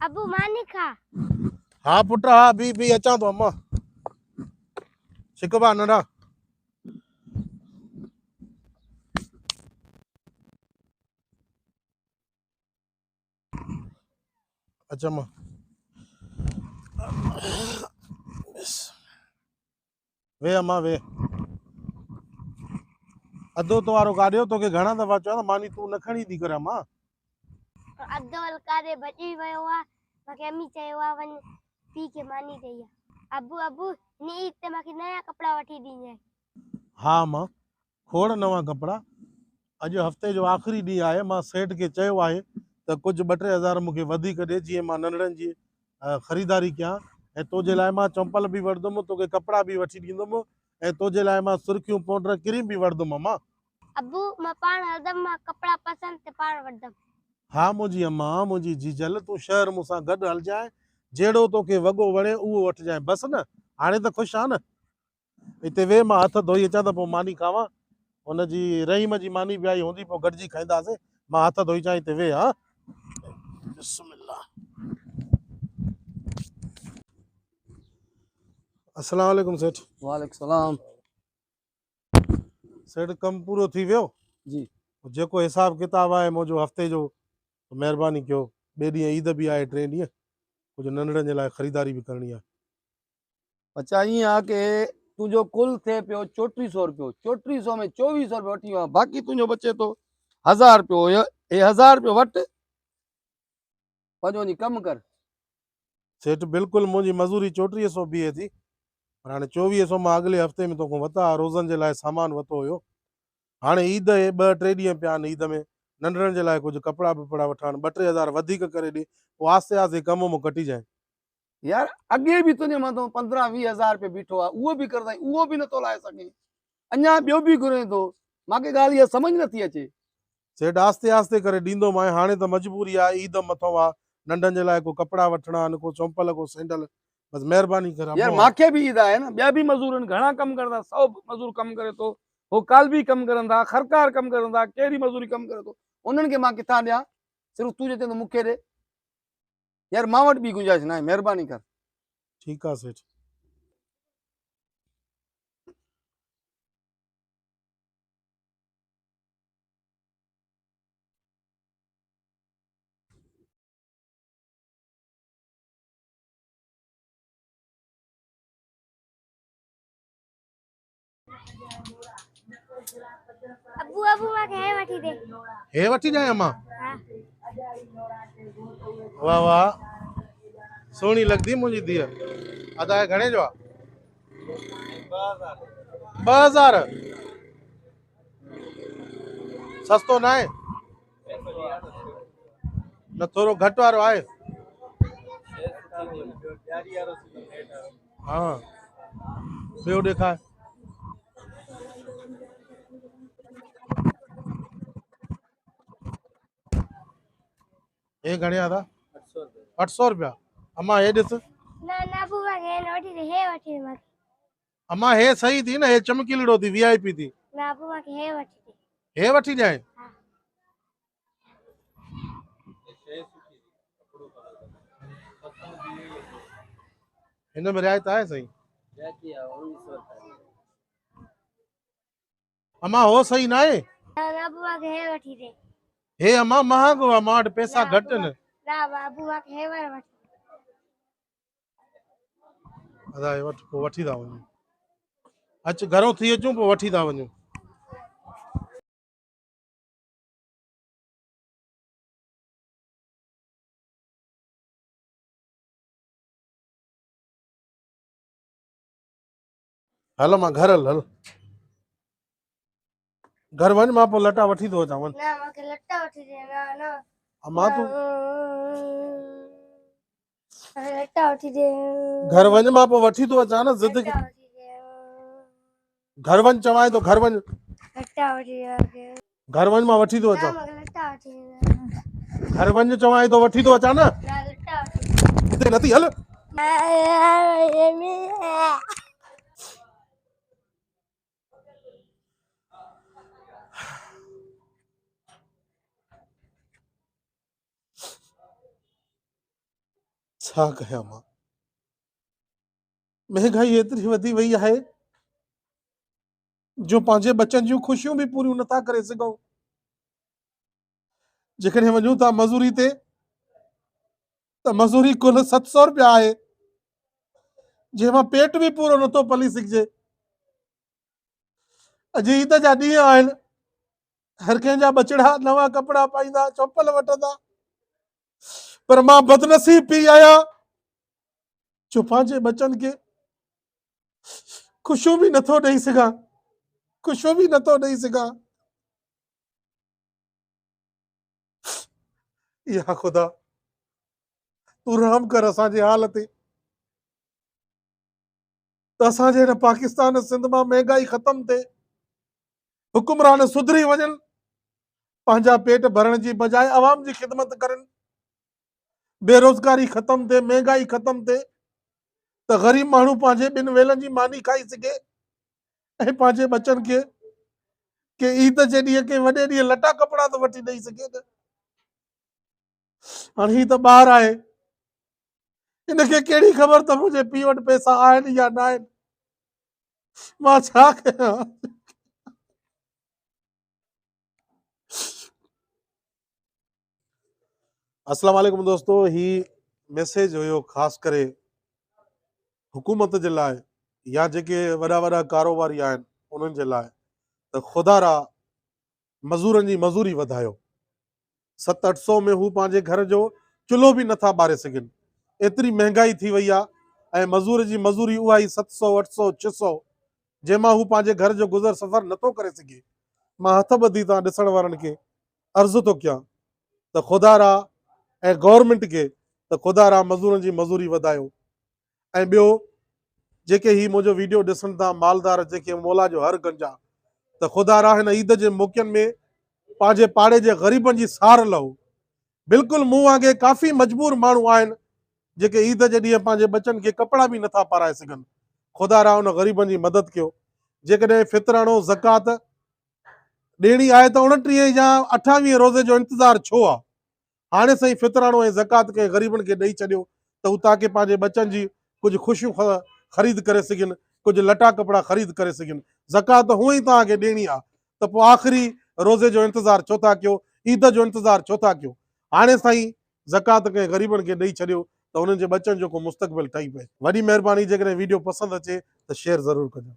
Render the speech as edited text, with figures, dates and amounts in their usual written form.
अबू मानी खा। हाँ पुट हाँ बी अचा तो अम्मा शिकबा नंढा अच्छा अम्मा वे अम्मा वे अधो तो वारो गाड़ियो तोखे घणा दफ़ा चयो मानी तू न खणी थी करे अम्मा अधो अलकारे बची वयो आ माके अम्मी चयो आ वन पी के मानी दई आ। अबू अबू नी ते माके नया कपड़ा वठी दीजे। हाँ अम्मा खोड़ नवा कपड़ा अॼु हफ़्ते जो आख़िरी ॾींहुं आहे मां सेठ खे चयो आहे त कुझु 2-3 हज़ार मूंखे वधीक ॾे जीअं मां नंढड़नि जी ख़रीदारी कयां ऐं तोजे लाइ मां चंपल बि वठंदुमि तोखे कपिड़ा बि वठी ॾींदुमि ऐं तोजे लाइ मां सुर्खियूं पाउडर क्रीम बि वठंदुमि अम्मा। अबू मां पाण हरदम मां कपड़ा पसंद ते पाण वठदम। हाँ मुंहिंजी अम्मा मुंहिंजी जीजल तूं शहर मूंसां गॾु हलजांइ जहिड़ो तोखे वॻो वणे उहो वठिजांइ बसि न हाणे त ख़ुशि आहे न हिते वेह मां हथ धोई अचां त पोइ मानी खावां हुनजी रहीम जी मानी बि आई हूंदी पोइ गॾिजी खाईंदासीं मां हथ धोई अचां हिते वेह हा बिस्मिल्लाह। अस्सलाम वालेकुम सेठ। वालेकुम सलाम सेठ कमु पूरो थी वियो जी। जेको हिसाब किताब आहे मुंहिंजो हफ़्ते जो महिरबानी कयो ॿिए ॾींहुं ईद बि आहे 3 ॾींहं कुझु नंढड़नि जे लाइ ख़रीदारी बि करणी आहे। अच्छा ईअं आहे की तुंहिंजो कुल थिए पियो 3400 रुपयो 3400 में 2400 रुपयो वठी वियो आहे बाक़ी तुंहिंजो बचे थो 1000 रुपयो हे 1000 रुपयो वटि पंहिंजो वञी कमु कर। सेठ बिल्कुलु मुंहिंजी मज़ूरी 3400 बीहे थी पर हाणे 2400 मां अॻिले हफ़्ते में तोखां वरिता रोज़नि जे लाइ सामान वरितो हुयो हाणे ईद जे 2-3 ॾींहं पिया आहिनि ईद में नंढड़नि जे लाइ कुझु कपिड़ा वपड़ा वठा 2-3 हज़ार वधीक करे ॾे पोइ आस्ते आस्ते कम मूं कटिजांइ। यार अॻे बि तुंहिंजे मथां 15-20 हज़ार रुपयो बीठो आहे उहो बि करंदा उहो बि नथो लाहे सघे अञा ॿियो बि घुरे थो मूंखे ॻाल्हि इहा सम्झ नथी अचे। सेठ आस्ते आस्ते करे ॾींदोमांइ हाणे त मजबूरी आहे ईद मथां आहे नंढनि जे लाइ को कपिड़ा वठणा आहिनि को चंपल को सैंडल बसि महिरबानी करे यार अम्मा। मूंखे बि ईद आहे न ॿिया बि मज़ूर आहिनि घणा कमु करंदा 100 मज़ूर कमु करे थो हो काल बि कमु करंदा खरकार कमु करंदा कहिड़ी मज़ूरी कमु करे थो उन्हनि खे मां किथां ॾियां सिर्फ़ु तूं जे चवंदो मूंखे ॾे यार मां वटि बि गुंजाइश न आहे महिरबानी कर। ठीकु आहे सेठ। अबू अबू माके हे वठी दे। हे वठी जाए अम्मा। हां वाह वाह सोहणी लॻंदी मुंहिंजी धीअ अदा घणे जो आहे 2000 सस्तो न आहे न थोरो घटि वारो आहे हाँ ॿियो ॾेखार हे घणे आहे 800 रुपया अम्मा हे ॾिस ना ना अबू माके हे वठी दे हे वठी दे माके। अम्मा हे सही थी न हे चमकीलो थी VIP थी ना अबू माके हे वठी दे। हे वठी जाए हां हिन में रियायत आहे सही अम्मा हो सही ना आहे ना ना अबू माके हे वठी दे। हे अम्मा महांगो आहे मां वटि पैसा ना घटि आहिनि ना अबू माके हे वारो वठी अदा हे वठ पोइ वठी था वञूं अचु घरों थी अचूं पोइ वठी था वञूं। हलो मां घर हल घर वञ मां पोइ लटा वठी थो अचां वञ ना माके लट्टा वठी दे ना ना अम्मा तूं लट्टा वठी दे घर वञ मां पोइ वठी थो अचां न ज़िद लट्टा वठी दे घर वञ चवां थो घर वञ लट्टा वठी दे घर वञ मां वठी थो ना अचां माके लट्टा वठी दे घर वञ चवां थो वठी थो अचां न ना लट्टा वठी हिते नथी हल दे। छा कयां मां? महांगाई एतिरी वधी वई आहे जो पंहिंजे बच्चनि जूं ख़ुशियूं बि पूरियूं नथा करे सघूं। जेकॾहिं वञूं था मज़ूरी ते त मज़ूरी कुल 700 रुपया आहे, जंहिंमां पेट बि पूरो नथो पली सघिजे। अॼु ईद जा ॾींहं आहिनि, हर कंहिंजा बचड़ा नवां कपिड़ा पाईंदा, चप्पल वठंदा, पर मां बदनसीब पी आहियां जो पंहिंजे बच्चनि खे ख़ुशियूं बि नथो ॾेई सघां, ख़ुशियूं बि नथो ॾेई सघां। या ख़ुदा तूं रहम कर असांजे हाल ते, त असांजे हिन पाकिस्तान सिंध मां महांगाई ख़तम थिए, हुकुमरान सुधरी वञनि, पंहिंजा पेट भरण जी बजाय अवाम जी ख़िदमत करनि, बेरोज़गारी ख़तम थिए, महांगाई ख़तम थिए, त ग़रीब माण्हू पंहिंजे 2 वेलनि जी मानी खाई सघे ऐं पंहिंजे बच्चनि खे के ईद जे ॾींहं के वॾे ॾींहं लटा कपिड़ा त वठी ॾेई सघे न। हाणे ही त ॿार आहे, इनखे कहिड़ी ख़बर त मुंहिंजे पीउ वटि पैसा आहिनि या न आहिनि, मां छा कयां? अस्सलाम वालेकुम दोस्तों, ही मैसेज हुयो ख़ासि करे हुकूमत जे लाइ या जेके वॾा वॾा कारोबारी आहिनि उन्हनि जे लाइ, त ख़ुदा मज़ूरनि जी मज़ूरी वधायो। 700-800 में हू पंहिंजे घर जो चुल्हो बि नथा ॿारे सघनि, एतिरी महांगाई थी वई आहे। ऐं मज़ूर जी मज़ूरी उहा ई 700-800-600, जंहिंमां हू पंहिंजे घर जो गुज़र सफ़र नथो करे सघे। मां हथ ॿधी तां ॾिसण वारनि खे अर्ज़ु थो कयां त ख़ुदा ऐं गवर्नमेंट खे त ख़ुदा मज़ूरनि जी मज़ूरी वधायो। ऐं ॿियो, जेके ही मुंहिंजो वीडियो ॾिसनि था मालदार, जेके मौला जो हर गंजा, त ख़ुदा हिन ईद जे मौक़नि में पंहिंजे पाड़े जे ग़रीबनि जी सार लहो। बिल्कुलु मूं वांगुरु काफ़ी मजबूर माण्हू आहिनि जेके ईद जे ॾींहुं पंहिंजे बच्चनि खे कपिड़ा बि नथा पाराए सघनि। ख़ुदा उन ग़रीबनि जी मदद कयो। जेकॾहिं फितराणो ज़कात ॾियणी आहे त 29 या 28 रोज़े जो इंतज़ारु छो आहे? हाणे सही फितराणो ऐं ज़कात खे ग़रीबनि खे ॾेई छॾियो त हू ताकी पंहिंजे बच्चनि जी कुझु ख़ुशियूं ख़रीद करे सघनि, कुझु लटा कपिड़ा ख़रीद करे सघनि। ज़कात हूअं ई तव्हांखे ॾियणी आहे, त पोइ आख़िरी रोज़े जो इंतज़ारु छो था कयो, ईद जो इंतज़ारु छो था कयो? हाणे साईं ज़कात खे ग़रीबनि खे ॾेई छॾियो त उन्हनि जे बच्चनि जो को मुस्तक़बिल ठही पए। वॾी महिरबानी, जेकॾहिं वीडियो पसंदि अचे त शेयर ज़रूरु कजो।